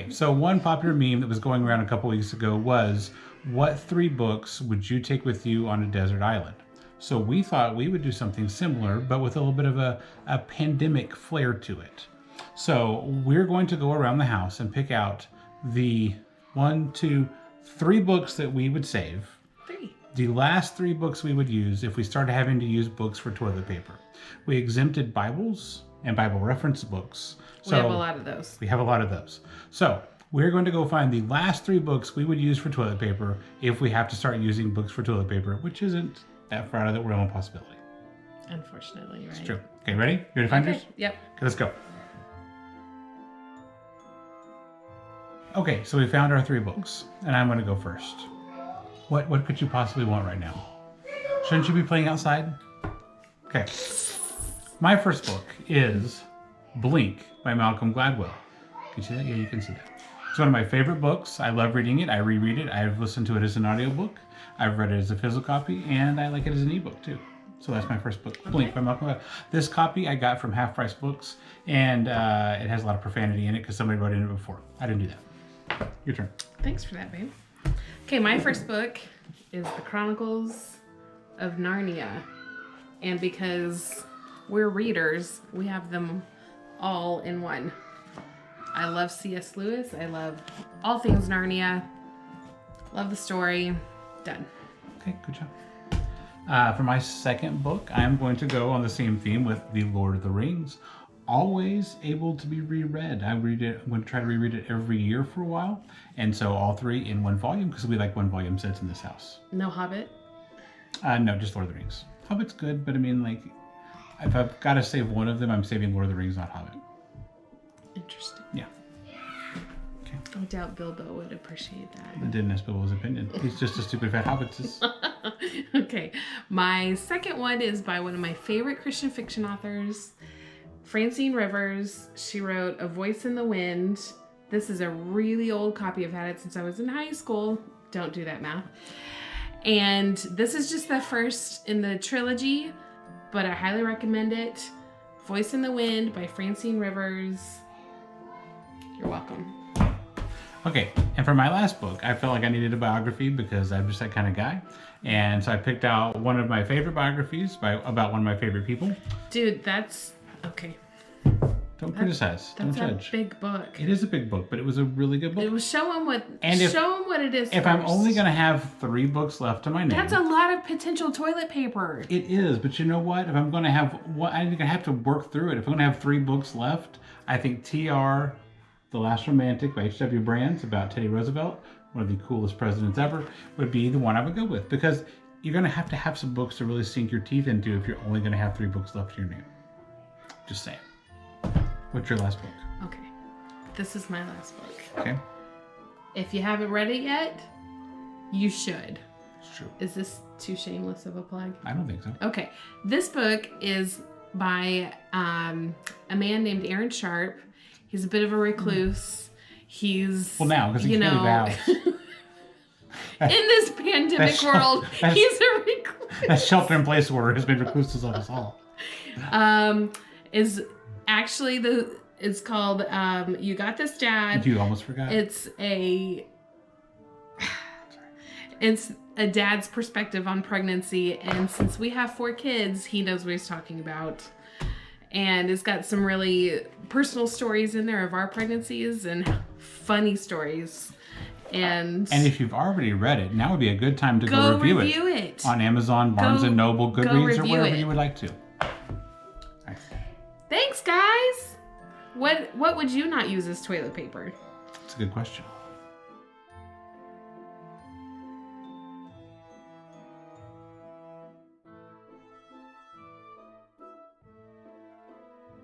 Okay, so one popular meme that was going around a couple weeks ago was, what 3 books would you take with you on a desert island? So we thought we would do something similar, but with a little bit of a pandemic flair to it. So we're going to go around the house and pick out the 1, 2, 3 books that we would save. 3. The last 3 books we would use if we started having to use books for toilet paper. We exempted Bibles and Bible reference books. We have a lot of those. We have a lot of those. So we're going to go find the last 3 books we would use for toilet paper if we have to start using books for toilet paper, which isn't that far out of the realm of possibility. Unfortunately, right? It's true. Okay, ready? You ready to find yours? Yep. Okay, let's go. Okay, so we found our 3 books, and I'm going to go first. What could you possibly want right now? Shouldn't you be playing outside? Okay. My first book is Blink by Malcolm Gladwell. Can you see that? Yeah, you can see that. It's one of my favorite books. I love reading it. I reread it. I've listened to it as an audiobook. I've read it as a physical copy, and I like it as an ebook too. So that's my first book, Blink by Malcolm Gladwell. This copy I got from Half Price Books, and it has a lot of profanity in it because somebody wrote in it before. I didn't do that. Your turn. Thanks for that, babe. Okay, my first book is The Chronicles of Narnia. And because we're readers, we have them all in one. I love C.S. Lewis. I love all things Narnia. Love the story. Done. Okay, good job. For my second book, I'm going to go on the same theme with The Lord of the Rings. Always able to be reread. I'm going to try to reread it every year for a while. And so all 3 in one volume, because we like one volume sets in this house. No Hobbit? No, just Lord of the Rings. Hobbit's good, but I mean, like, if I've got to save one of them, I'm saving Lord of the Rings, not Hobbit. Interesting. Yeah. Okay. I doubt Bilbo would appreciate that. I didn't ask Bilbo's opinion. He's just a stupid fat hobbit. Okay. My second one is by one of my favorite Christian fiction authors, Francine Rivers. She wrote A Voice in the Wind. This is a really old copy. I've had it since I was in high school. Don't do that math. And this is just the first in the trilogy, but I highly recommend it. Voice in the Wind by Francine Rivers. You're welcome. Okay, and for my last book, I felt like I needed a biography because I'm just that kind of guy. And so I picked out one of my favorite biographies about one of my favorite people. Dude, that's... Okay. Don't criticize. Don't judge. That's a big book. It is a big book, but it was a really good book. It was show them what it is. If I'm only going to have 3 books left to my name... That's a lot of potential toilet paper. It is, but you know what? If I'm going to have... I'm going to have to work through it. If I'm going to have 3 books left, I think T.R. The Last Romantic by H.W. Brands about Teddy Roosevelt, one of the coolest presidents ever, would be the one I would go with. Because you're going to have some books to really sink your teeth into if you're only going to have 3 books left to your name. Just saying. What's your last book? Okay. This is my last book. Okay. If you haven't read it yet, you should. It's true. Is this too shameless of a plug? I don't think so. Okay. This book is by a man named Aaron Sharp. He's a bit of a recluse. He's... Well, now, because he's really bad. In this pandemic world, he's a recluse. That shelter-in-place order has been recluses of us all. Is actually it's called You Got This, Dad. You almost forgot. It's a dad's perspective on pregnancy, and since we have 4 kids, he knows what he's talking about. And it's got some really personal stories in there of our pregnancies and funny stories. And if you've already read it, now would be a good time to go review it on Amazon, Barnes & Noble, Goodreads, or wherever you would like to. Nice. Thanks, guys. What would you not use as toilet paper? That's a good question.